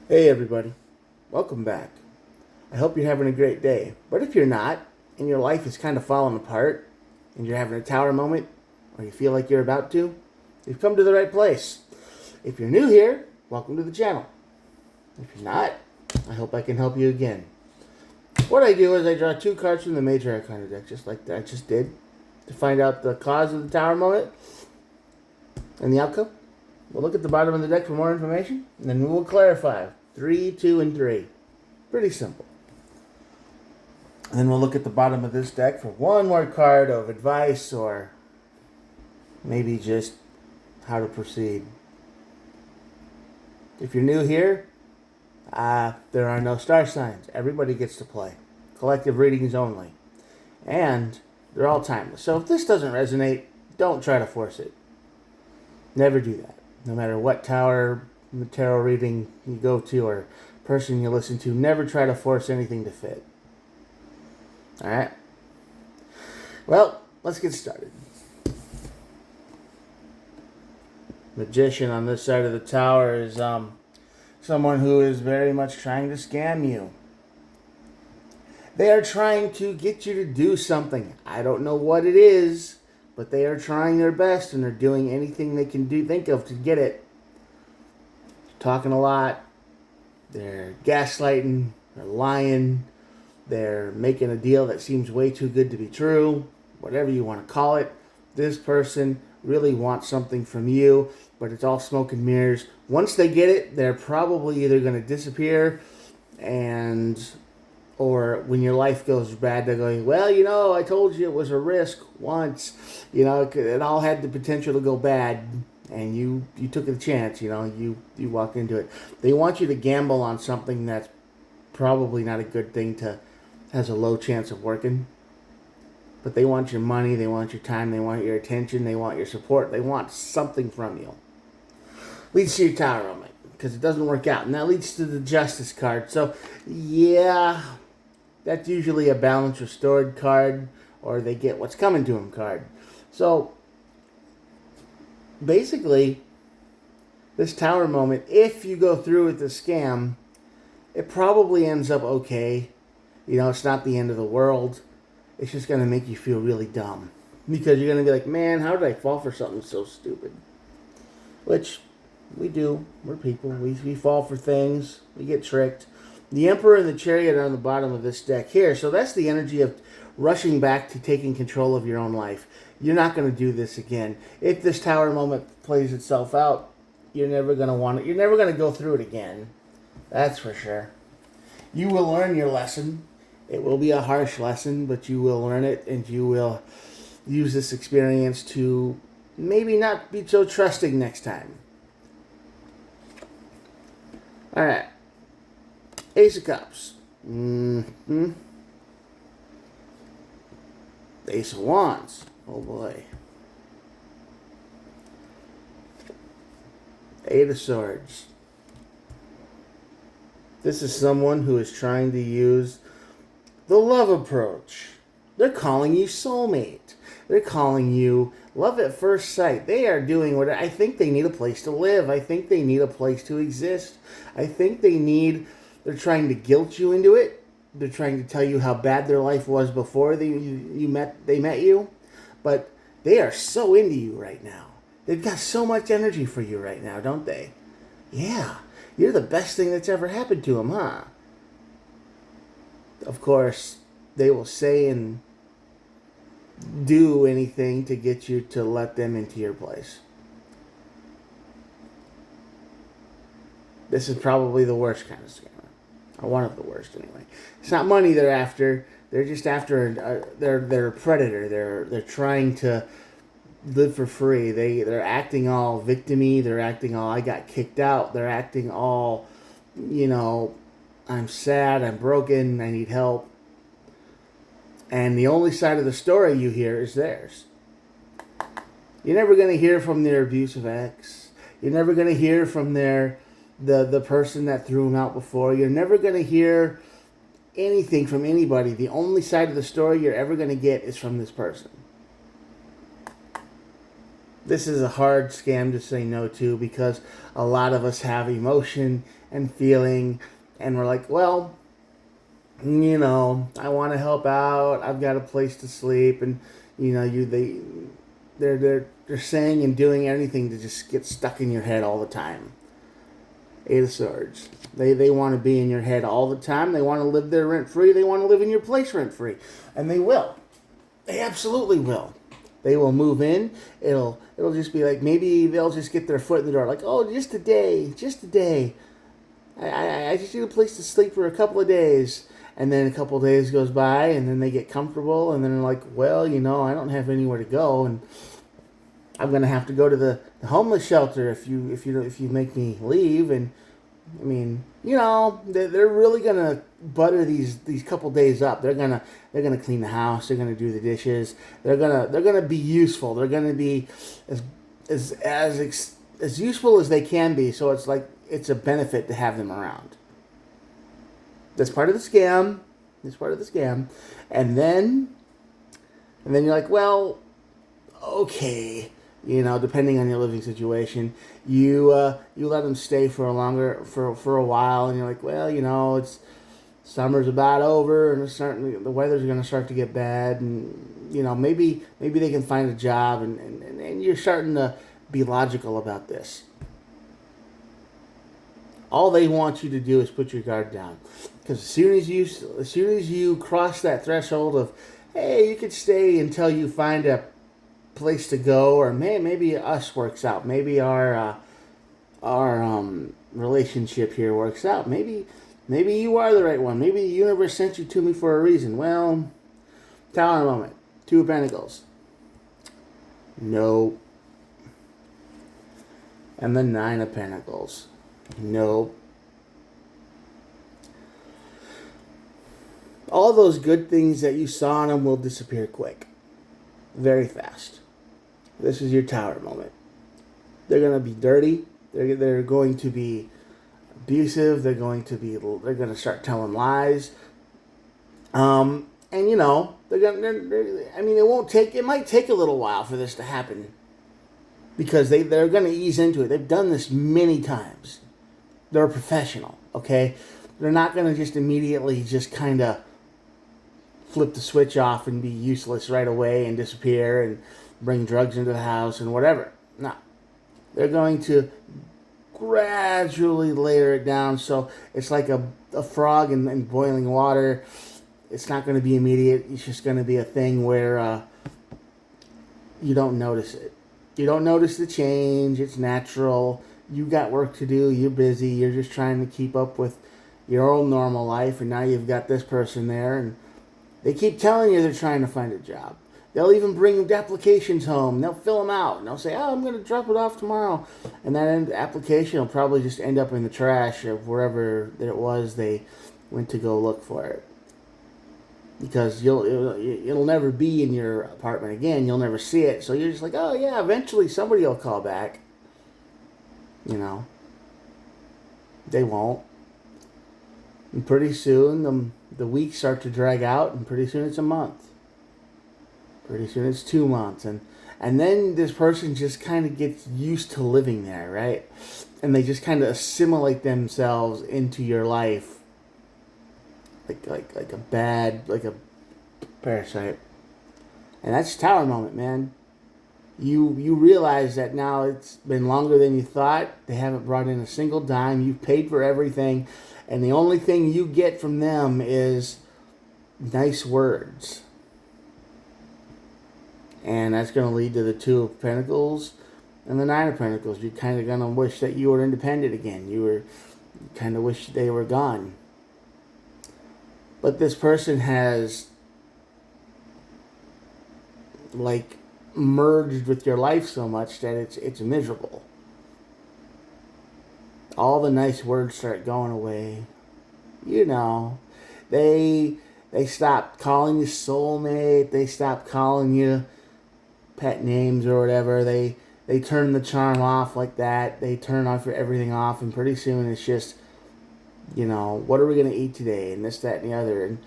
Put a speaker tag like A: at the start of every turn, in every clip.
A: Hey everybody, welcome back. I hope you're having a great day. But if you're not, and your life is kind of falling apart, and you're having a tower moment, or you feel like you're about to, you've come to the right place. If you're new here, welcome to the channel. If you're not, I hope I can help you again. What I do is I draw two cards from the Major Arcana deck, just like I just did, to find out the cause of the tower moment and the outcome. We'll look at the bottom of the deck for more information, and then we will clarify 3, 2, and 3. Pretty simple. And then we'll look at the bottom of this deck for one more card of advice or maybe just how to proceed. If you're new here, there are no star signs. Everybody gets to play. Collective readings only. And they're all timeless. So if this doesn't resonate, don't try to force it. Never do that. No matter what tower tarot reading you go to or person you listen to, never try to force anything to fit. Alright? Well, let's get started. Magician on this side of the tower is someone who is very much trying to scam you. They are trying to get you to do something. I don't know what it is, but they are trying their best and they're doing anything they can think of to get it. Talking a lot. They're gaslighting. They're lying. They're making a deal that seems way too good to be true. Whatever you want to call it. This person really wants something from you, but it's all smoke and mirrors. Once they get it, they're probably either going to disappear or when your life goes bad, they're going, well, I told you it was a risk once. It all had the potential to go bad, and you took a chance. You walked into it. They want you to gamble on something that's probably not a good thing has a low chance of working. But they want your money, they want your time, they want your attention, they want your support, they want something from you. Leads to your tower moment, because it doesn't work out. And that leads to the Justice card. So, yeah, that's usually a balance restored card, or they get what's coming to them card. So, basically, this tower moment, if you go through with the scam, it probably ends up okay. It's not the end of the world. It's just going to make you feel really dumb. Because you're going to be like, man, how did I fall for something so stupid? Which we do. We're people. We fall for things. We get tricked. The Emperor and the Chariot are on the bottom of this deck here. So that's the energy of rushing back to taking control of your own life. You're not going to do this again. If this tower moment plays itself out, you're never going to want it. You're never going to go through it again. That's for sure. You will learn your lesson. It will be a harsh lesson, but you will learn it, and you will use this experience to maybe not be so trusting next time. Alright. Ace of Cups. Ace of Wands. Oh boy. Eight of Swords. This is someone who is trying to use the love approach. They're calling you soulmate. They're calling you love at first sight. They are doing what I think they need a place to live. I think they need a place to exist. I think they're trying to guilt you into it. They're trying to tell you how bad their life was before they met you. But they are so into you right now. They've got so much energy for you right now, don't they? Yeah. You're the best thing that's ever happened to them, huh? Of course, they will say and do anything to get you to let them into your place. This is probably the worst kind of scammer. Or one of the worst, anyway. It's not money they're after. They're just after, they're a predator. They're trying to live for free. They're acting all victim-y. They're acting all, I got kicked out. They're acting all, I'm sad, I'm broken, I need help. And the only side of the story you hear is theirs. You're never going to hear from their abusive ex. You're never going to hear from the person that threw them out before. You're never going to hear anything from anybody. The only side of the story you're ever going to get is from this person. This is a hard scam to say no to because a lot of us have emotion and feeling, and we're like, well, I want to help out. I've got a place to sleep, and they're saying and doing anything to just get stuck in your head all the time. Eight of Swords. They want to be in your head all the time. They want to live there rent free. They want to live in your place rent free, and they will. They absolutely will. They will move in. It'll just be like maybe they'll just get their foot in the door. Like, oh, just a day, just a day. I just need a place to sleep for a couple of days. And then a couple of days goes by, and then they get comfortable, and then they're like, well, I don't have anywhere to go, and I'm gonna have to go to the homeless shelter if you make me leave. And I mean, they're really gonna butter these couple days up. They're gonna clean the house. They're gonna do the dishes. They're gonna be useful. They're gonna be as useful as they can be. So it's like it's a benefit to have them around. That's part of the scam. That's part of the scam. And then you're like, well, okay, depending on your living situation, you let them stay for a while, and you're like, well, it's summer's about over, and the weather's going to start to get bad, and maybe they can find a job, and you're starting to be logical about this. All they want you to do is put your guard down, because as soon as you cross that threshold of, hey, you could stay until you find a place to go, or maybe us works out, maybe our relationship here works out, maybe you are the right one, maybe the universe sent you to me for a reason. Well, Tower moment, Two of Pentacles, no, and the Nine of Pentacles, no. All those good things that you saw in them will disappear quick, very fast. This is your Tower moment. They're going to be dirty. They're going to be abusive. They're going to start telling lies. And it won't take. It might take a little while for this to happen, because they're going to ease into it. They've done this many times. They're a professional. Okay, they're not going to just immediately just kind of flip the switch off and be useless right away and disappear and bring drugs into the house and whatever. No. They're going to gradually layer it down, so it's like a frog in boiling water. It's not going to be immediate. It's just going to be a thing where you don't notice it. You don't notice the change. It's natural. You got work to do. You're busy. You're just trying to keep up with your own normal life, and now you've got this person there, and they keep telling you they're trying to find a job. They'll even bring applications home. They'll fill them out, and they'll say, oh, I'm going to drop it off tomorrow. And that application will probably just end up in the trash of wherever it was they went to go look for it. Because it'll never be in your apartment again. You'll never see it. So you're just like, oh, yeah, eventually somebody will call back. They won't. And pretty soon the weeks start to drag out, and pretty soon it's a month. Pretty soon it's 2 months, and then this person just kind of gets used to living there, right? And they just kind of assimilate themselves into your life, like a parasite. And that's Tower moment, man. You realize that now it's been longer than you thought. They haven't brought in a single dime. You've paid for everything, and the only thing you get from them is nice words. And that's going to lead to the Two of Pentacles and the Nine of Pentacles. You're kind of going to wish that you were independent again. You kind of wish they were gone. But this person has, merged with your life so much that it's miserable. All the nice words start going away. They stop calling you soulmate. They stop calling you pet names or whatever. They turn the charm off like that. They turn everything off, and pretty soon it's just, what are we going to eat today, and this, that, and the other, and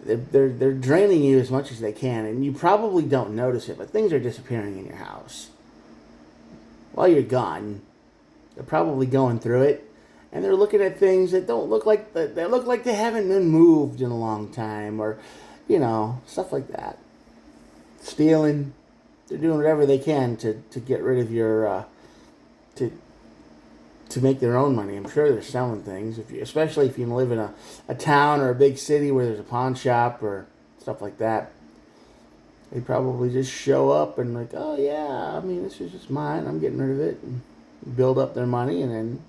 A: they're draining you as much as they can, and you probably don't notice it, but things are disappearing in your house. while you're gone, they're probably going through it, and they're looking at things that don't look like that look like they haven't been moved in a long time, or stuff like that. Stealing, they're doing whatever they can to get rid of your to make their own money. I'm sure they're selling things, especially if you live in a town or a big city where there's a pawn shop or stuff like that. They probably just show up and like, oh yeah, I mean, this is just mine. I'm getting rid of it, and build up their money, and then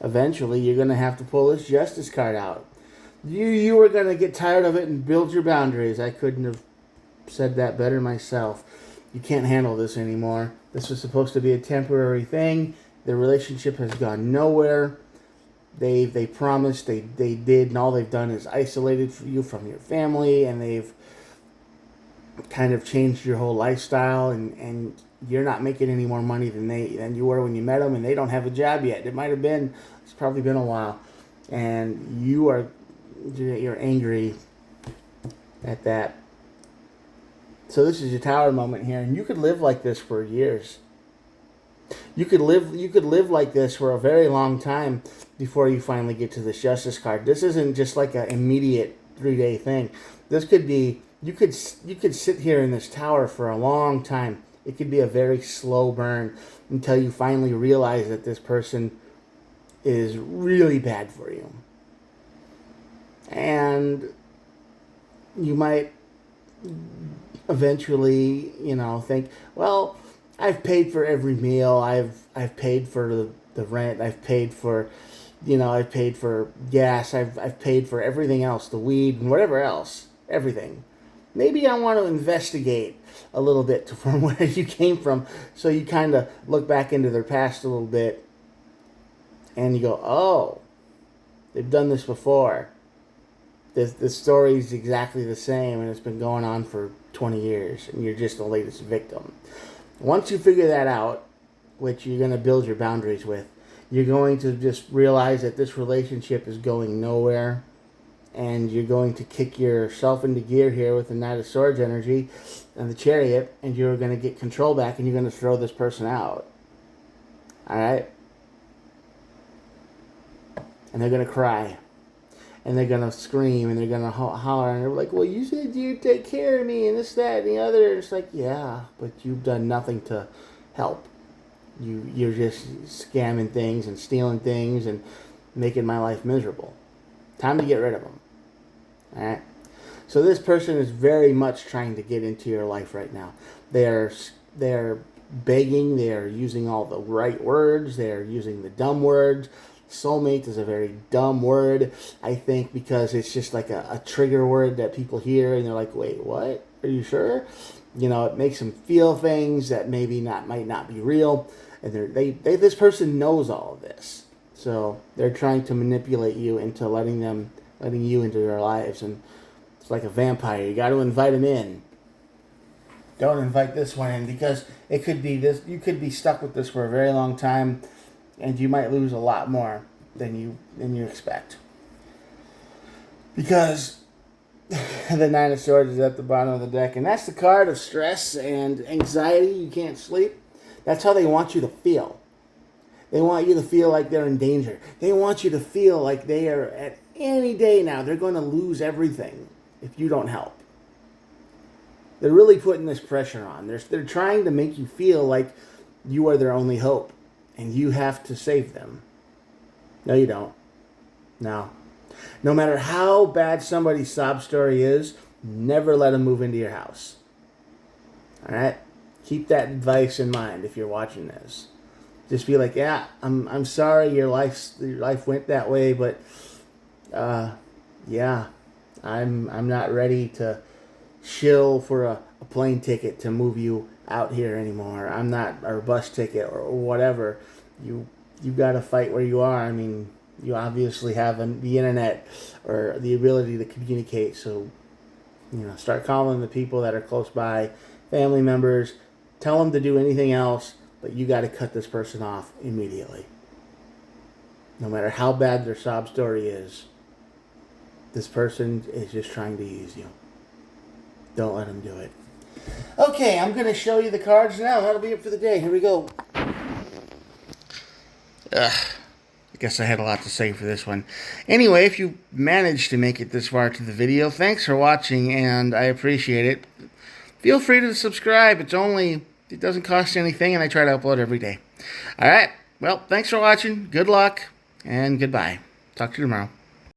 A: eventually you're going to have to pull this justice card out. You are going to get tired of it and build your boundaries. I couldn't have said that better myself. You can't handle this anymore. This was supposed to be a temporary thing. The relationship has gone nowhere. They promised, they did, and all they've done is isolated you from your family, and they've kind of changed your whole lifestyle, and you're not making any more money than you were when you met them, and they don't have a job yet. It's probably been a while, and you're angry at that. So this is your tower moment here, and you could live like this for years. You could live like this for a very long time before you finally get to this justice card. This isn't just like an immediate 3-day thing. This could be, you could sit here in this tower for a long time. It could be a very slow burn until you finally realize that this person is really bad for you. And you might eventually, think, well, I've paid for every meal. I've paid for the rent. I've paid for, I've paid for gas. I've paid for everything else, the weed and whatever else, everything. Maybe I want to investigate a little bit from where you came from, so you kind of look back into their past a little bit, and you go, oh, they've done this before. This story is exactly the same, and it's been going on for 20 years, and you're just the latest victim. Once you figure that out, which you're going to build your boundaries with, you're going to just realize that this relationship is going nowhere, and you're going to kick yourself into gear here with the Knight of Swords energy and the Chariot, and you're going to get control back, and you're going to throw this person out. Alright? And they're going to cry. And they're going to scream, and they're going to holler, and they're like, well, you said you'd take care of me, and this, that, and the other. It's like, yeah, but you've done nothing to help. You're just scamming things and stealing things and making my life miserable. Time to get rid of them. All right? So this person is very much trying to get into your life right now. They're begging. They're using all the right words. They're using the dumb words. Soulmate is a very dumb word, I think, because it's just like a trigger word that people hear, and they're like, wait, what? Are you sure? It makes them feel things that might not be real, and this person knows all of this. So they're trying to manipulate you into letting you into their lives, and it's like a vampire. You got to invite them in. Don't invite this one in, because it could be this. You could be stuck with this for a very long time, and you might lose a lot more than you expect. Because the Nine of Swords is at the bottom of the deck, and that's the card of stress and anxiety. You can't sleep. That's how they want you to feel. They want you to feel like they're in danger. They want you to feel like they are at any day now. They're going to lose everything if you don't help. They're really putting this pressure on. They're trying to make you feel like you are their only hope, and you have to save them. No, you don't. No. No matter how bad somebody's sob story is, never let them move into your house. All right? Keep that advice in mind if you're watching this. Just be like, yeah, I'm sorry your life went that way, but yeah, I'm not ready to shill for a plane ticket to move you out here anymore. I'm not, or a bus ticket or whatever. You got to fight where you are. I mean, you obviously have the internet or the ability to communicate. So, start calling the people that are close by, family members. Tell them to do anything else, but you got to cut this person off immediately. No matter how bad their sob story is, this person is just trying to use you. Don't let them do it. Okay, I'm going to show you the cards now. That'll be it for the day. Here we go. I guess I had a lot to say for this one. Anyway, if you managed to make it this far to the video, thanks for watching, and I appreciate it. Feel free to subscribe. It doesn't cost anything, and I try to upload every day. All right. Well, thanks for watching. Good luck, and goodbye. Talk to you tomorrow.